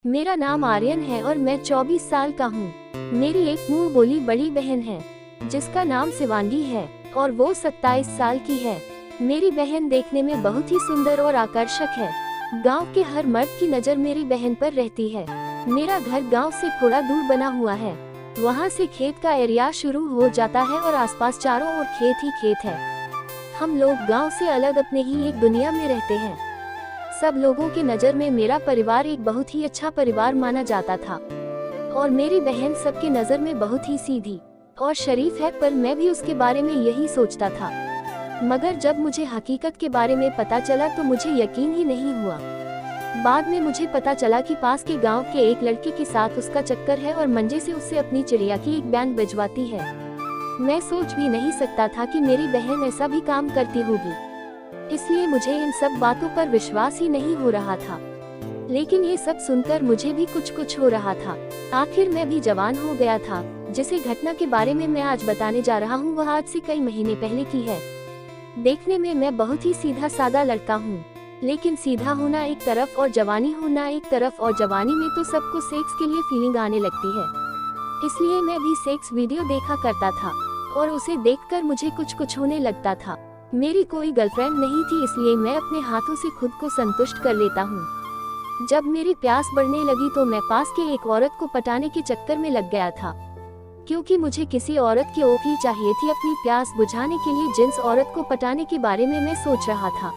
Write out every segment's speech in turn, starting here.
मेरा नाम आर्यन है और मैं 24 साल का हूँ। मेरी एक मुंह बोली बड़ी बहन है जिसका नाम शिवांगी है और वो 27 साल की है। मेरी बहन देखने में बहुत ही सुंदर और आकर्षक है। गांव के हर मर्द की नज़र मेरी बहन पर रहती है। मेरा घर गांव से थोड़ा दूर बना हुआ है। वहाँ से खेत का एरिया शुरू हो जाता है और आसपास चारों ओर खेत ही खेत है। हम लोग गांव से अलग अपने ही एक दुनिया में रहते हैं। सब लोगों की नज़र में मेरा परिवार एक बहुत ही अच्छा परिवार माना जाता था और मेरी बहन सबके नज़र में बहुत ही सीधी और शरीफ है, पर मैं भी उसके बारे में यही सोचता था। मगर जब मुझे हकीकत के बारे में पता चला तो मुझे यकीन ही नहीं हुआ। बाद में मुझे पता चला कि पास के गांव के एक लड़के के साथ उसका चक्कर है और मंजे से उससे अपनी चिड़िया की एक बैंड बजवाती है। मैं सोच भी नहीं सकता था कि मेरी बहन ऐसा भी काम करती होगी, इसलिए मुझे इन सब बातों पर विश्वास ही नहीं हो रहा था। लेकिन ये सब सुनकर मुझे भी कुछ हो रहा था। आखिर मैं भी जवान हो गया था। जिसे घटना के बारे में मैं आज बताने जा रहा हूँ वह आज से कई महीने पहले की है। देखने में मैं बहुत ही सीधा सादा लड़का हूँ, लेकिन सीधा होना एक तरफ और जवानी होना एक तरफ, और जवानी में तो सबको सेक्स के लिए फीलिंग आने लगती है। इसलिए मैं भी सेक्स वीडियो देखा करता था और उसे देखकर मुझे कुछ होने लगता था। मेरी कोई गर्लफ्रेंड नहीं थी, इसलिए मैं अपने हाथों से खुद को संतुष्ट कर लेता हूँ। जब मेरी प्यास बढ़ने लगी तो मैं पास के एक औरत को पटाने के चक्कर में लग गया था, क्योंकि मुझे किसी औरत की ओखली चाहिए थी अपनी प्यास बुझाने के लिए। जिस औरत को पटाने के बारे में मैं सोच रहा था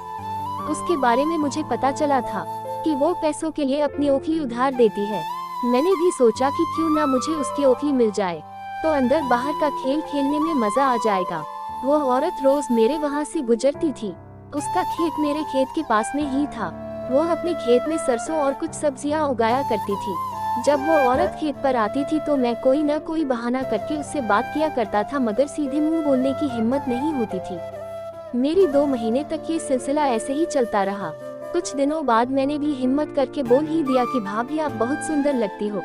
उसके बारे में मुझे पता चला था कि वो पैसों के लिए अपनी ओखली उधार देती है। मैंने भी सोचा कि क्यों ना मुझे उसकी ओखली मिल जाए तो अंदर बाहर का खेल खेलने में मजा आ जाएगा। वो औरत रोज मेरे वहाँ से गुजरती थी। उसका खेत मेरे खेत के पास में ही था। वो अपने खेत में सरसों और कुछ सब्जियां उगाया करती थी। जब वो औरत खेत पर आती थी तो मैं कोई न कोई बहाना करके उससे बात किया करता था, मगर सीधे मुंह बोलने की हिम्मत नहीं होती थी। मेरी 2 महीने तक ये सिलसिला ऐसे ही चलता रहा। कुछ दिनों बाद मैंने भी हिम्मत करके बोल ही दिया कि भाभी आप बहुत सुंदर लगती हो।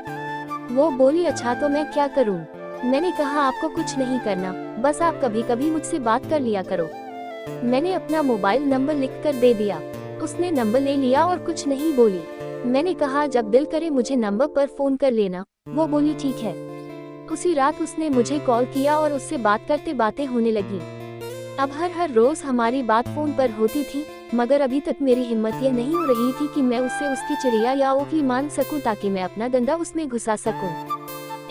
वो बोली अच्छा तो मैं क्या करूँ। मैंने कहा आपको कुछ नहीं करना, बस आप कभी कभी मुझसे बात कर लिया करो। मैंने अपना मोबाइल नंबर लिखकर दे दिया। उसने नंबर ले लिया और कुछ नहीं बोली। मैंने कहा जब दिल करे मुझे नंबर पर फोन कर लेना। वो बोली ठीक है। उसी रात उसने मुझे कॉल किया और उससे बात करते बातें होने लगी। अब हर रोज हमारी बात फोन पर होती थी, मगर अभी तक मेरी हिम्मत ये नहीं हो रही थी कि मैं उससे उसकी चिड़िया या ओखली मान सकूं ताकि मैं अपना डंडा उसमें घुसा सकूं।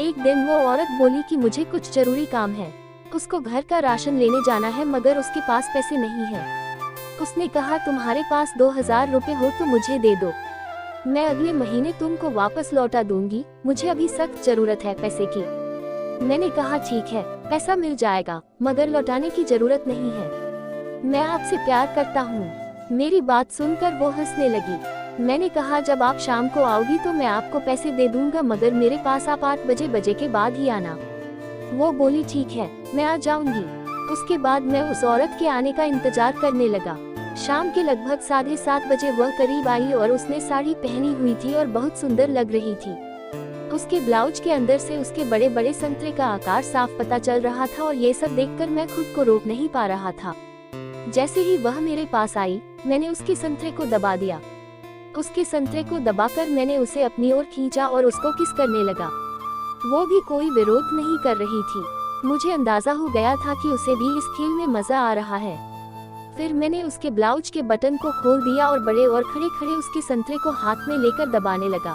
एक दिन वो औरत बोली कि मुझे कुछ जरूरी काम है। उसको घर का राशन लेने जाना है, मगर उसके पास पैसे नहीं है। उसने कहा तुम्हारे पास 2000 रुपए हो तो मुझे दे दो, मैं अगले महीने तुमको वापस लौटा दूंगी। मुझे अभी सख्त जरूरत है पैसे की। मैंने कहा ठीक है, पैसा मिल जाएगा, मगर लौटाने की जरूरत नहीं है। मैं आपसे प्यार करता हूँ। मेरी बात सुनकर वो हंसने लगी। मैंने कहा जब आप शाम को आओगी तो मैं आपको पैसे दे दूंगा, मगर मेरे पास आप 8 बजे के बाद ही आना। वो बोली ठीक है, मैं आ जाऊंगी। उसके बाद मैं उस औरत के आने का इंतजार करने लगा। शाम के लगभग 7:30 बजे वह करीब आई और उसने साड़ी पहनी हुई थी और बहुत सुंदर लग रही थी। उसके ब्लाउज के अंदर से उसके बड़े बड़े संतरे का आकार साफ पता चल रहा था और ये सब देखकर मैं खुद को रोक नहीं पा रहा था। जैसे ही वह मेरे पास आई मैंने उसके संतरे को दबा दिया। उसके संतरे को दबाकर मैंने उसे अपनी ओर खींचा और उसको किस करने लगा। वो भी कोई विरोध नहीं कर रही थी। मुझे अंदाजा हो गया था कि उसे भी इस खेल में मजा आ रहा है। फिर मैंने उसके ब्लाउज के बटन को खोल दिया और बड़े और खड़े खड़े उसके संतरे को हाथ में लेकर दबाने लगा।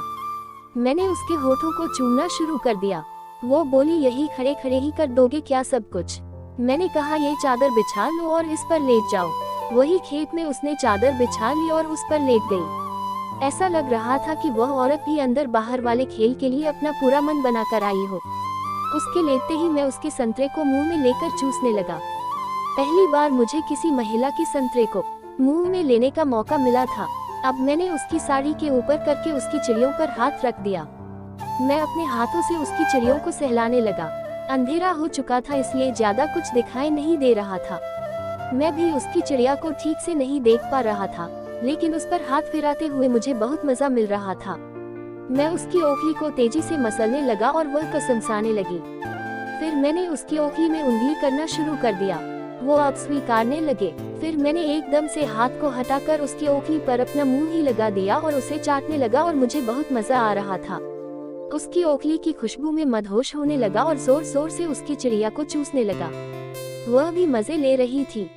मैंने उसके होठों को चूमना शुरू कर दिया। वो बोली यही खड़े खड़े ही कर दोगे क्या सब कुछ। मैंने कहा ये चादर बिछा लो और इस पर लेट जाओ। वही खेत में उसने चादर बिछा ली और उस पर लेट गई। ऐसा लग रहा था कि वह औरत भी अंदर बाहर वाले खेल के लिए अपना पूरा मन बनाकर आई हो। उसके लेटते ही मैं उसके संतरे को मुंह में लेकर चूसने लगा। पहली बार मुझे किसी महिला के संतरे को मुंह में लेने का मौका मिला था। अब मैंने उसकी साड़ी के ऊपर करके उसकी चिड़ियों पर हाथ रख दिया। मैं अपने हाथों से उसकी चिड़ियों को सहलाने लगा। अंधेरा हो चुका था, इसलिए ज्यादा कुछ दिखाई नहीं दे रहा था। मैं भी उसकी चिड़िया को ठीक से नहीं देख पा रहा था, लेकिन उस पर हाथ फिराते हुए मुझे बहुत मजा मिल रहा था। मैं उसकी ओखली को तेजी से मसलने लगा और वह कसमसाने लगी। फिर मैंने उसकी ओखली में उंगली करना शुरू कर दिया। वो अब स्वीकारने लगे। फिर मैंने एकदम से हाथ को हटाकर उसकी ओखली पर अपना मुंह ही लगा दिया और उसे चाटने लगा और मुझे बहुत मजा आ रहा था। उसकी ओखली की खुशबू में मदहोश होने लगा और जोर जोर से उसकी चिड़िया को चूसने लगा। वह भी मजे ले रही थी।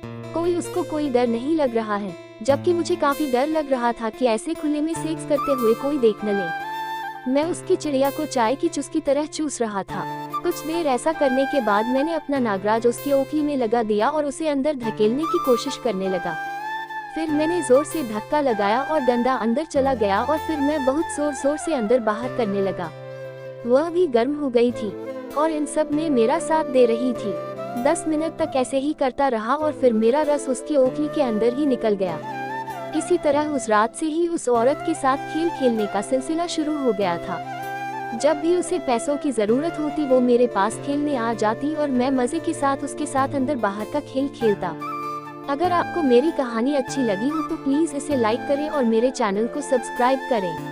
उसको कोई डर नहीं लग रहा है, जबकि मुझे काफी डर लग रहा था कि ऐसे खुले में सेक्स करते हुए कोई देख न ले। मैं उसकी चिड़िया को चाय की चुस्की तरह चूस रहा था। कुछ देर ऐसा करने के बाद मैंने अपना नागराज उसकी ओखली में लगा दिया और उसे अंदर धकेलने की कोशिश करने लगा। फिर मैंने जोर से धक्का लगाया और डंडा अंदर चला गया और फिर मैं बहुत जोर जोर से अंदर बाहर करने लगा। वह भी गर्म हो गई थी और इन सब में मेरा साथ दे रही थी। 10 मिनट तक ऐसे ही करता रहा और फिर मेरा रस उसकी ओखली के अंदर ही निकल गया। इसी तरह उस रात से ही उस औरत के साथ खेल खेलने का सिलसिला शुरू हो गया था। जब भी उसे पैसों की जरूरत होती वो मेरे पास खेलने आ जाती और मैं मजे के साथ उसके साथ अंदर बाहर का खेल खेलता। अगर आपको मेरी कहानी अच्छी लगी हो तो प्लीज इसे लाइक करें और मेरे चैनल को सब्सक्राइब करें।